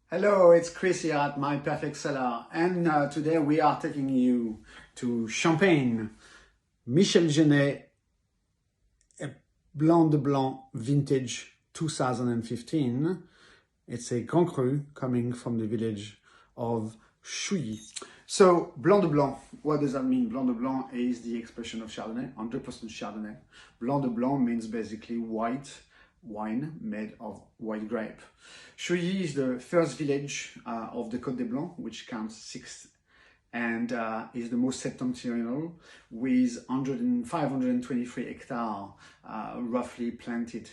Hello, it's Chris here at My Perfect Cellar, and today we are taking you to Champagne, Michel Genet, a Blanc de Blanc Vintage 2015. It's a Grand Cru coming from the village of Chouilly. So, Blanc de Blanc, what does that mean? Blanc de Blanc is the expression of Chardonnay, 100% Chardonnay. Blanc de Blanc means basically white wine made of white grape. Chouilly is the first village of the Côte des Blancs, which counts 6 and is the most septentrional with 523 hectares roughly planted.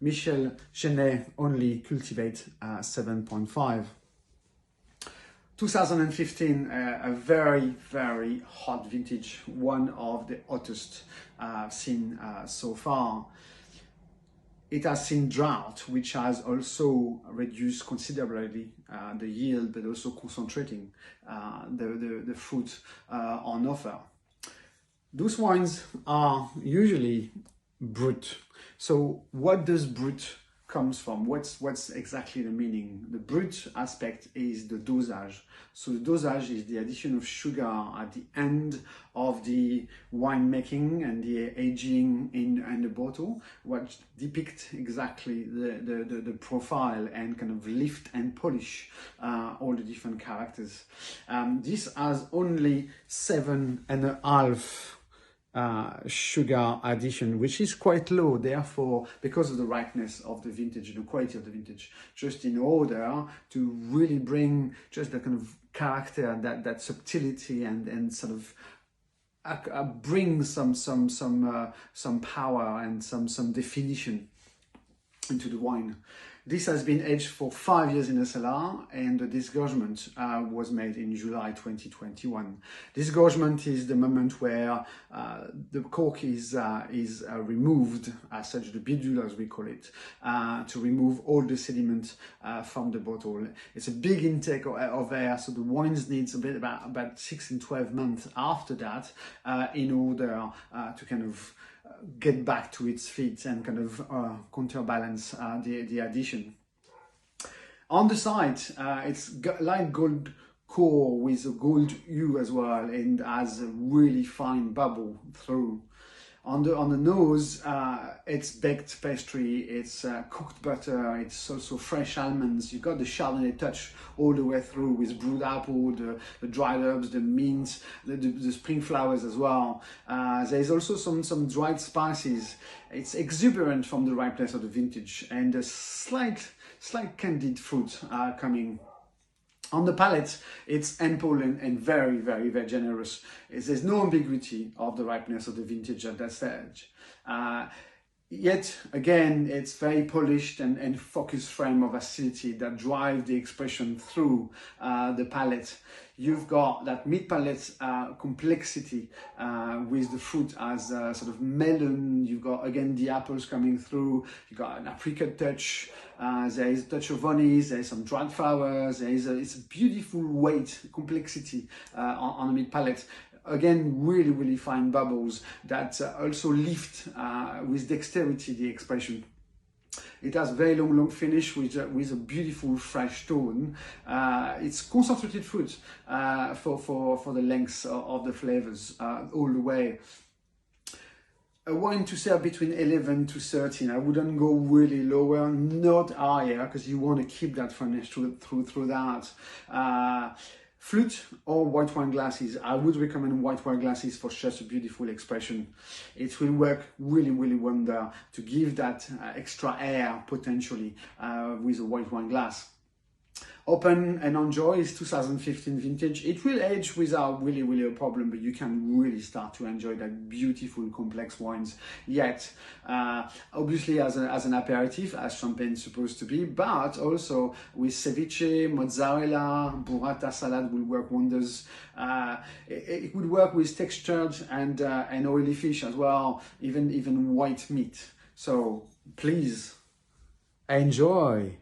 Michel Genet only cultivates 7.5. 2015, a very, very hot vintage, one of the hottest seen so far. It has seen drought, which has also reduced considerably the yield, but also concentrating the fruit on offer. Those wines are usually brut. So what does brut comes from? What's exactly the meaning? The brut aspect is the dosage. So the dosage is the addition of sugar at the end of the wine making and the aging in the bottle, what depicts exactly the profile and kind of lift and polish all the different characters. This has only 7.5 sugar addition, which is quite low, therefore, because of the ripeness of the vintage, the quality of the vintage, just in order to really bring just the kind of character, that subtlety, and sort of bring some power and some definition into the wine. This has been aged for 5 years in the cellar, and the disgorgement was made in July 2021. Disgorgement is the moment where the cork is removed, as such, the bidule as we call it, to remove all the sediment from the bottle. It's a big intake of air, so the wines needs about 6 and 12 months after that in order to kind of get back to its feet and kind of counterbalance the addition. On the side, it's got light gold core with a gold hue as well, and has a really fine bubble through. On the nose, it's baked pastry, it's cooked butter, it's also fresh almonds. You got the Chardonnay touch all the way through with brewed apple, the dried herbs, the mint, the spring flowers as well. There's also some dried spices. It's exuberant from the ripeness of the vintage, and a slight candied fruit coming. On the palate, it's ample and very, very, very generous. There's no ambiguity of the ripeness of the vintage at that stage. Yet, again, it's very polished and focused frame of acidity that drive the expression through the palate. You've got that mid-palate complexity with the fruit as a sort of melon. You've got, again, the apples coming through. You've got an apricot touch. There is a touch of honey. There is some dried flowers. It's a beautiful weight, complexity on the mid-palate. Again, really, really fine bubbles that also lift with dexterity the expression. It has very long finish with a beautiful fresh tone. It's concentrated fruit for the length of the flavors all the way. A wine to serve between 11 to 13. I wouldn't go really lower, not higher, because you want to keep that finish through that. Flute or white wine glasses. I would recommend white wine glasses for just a beautiful expression. It will work really, really wonder to give that extra air potentially with a white wine glass. Open and enjoy is 2015 vintage. It will age without really a problem, but you can really start to enjoy that beautiful complex wines. Yet, obviously as an aperitif, as champagne is supposed to be, but also with ceviche, mozzarella, burrata salad will work wonders. It would work with textured and oily fish as well, even white meat. So please enjoy.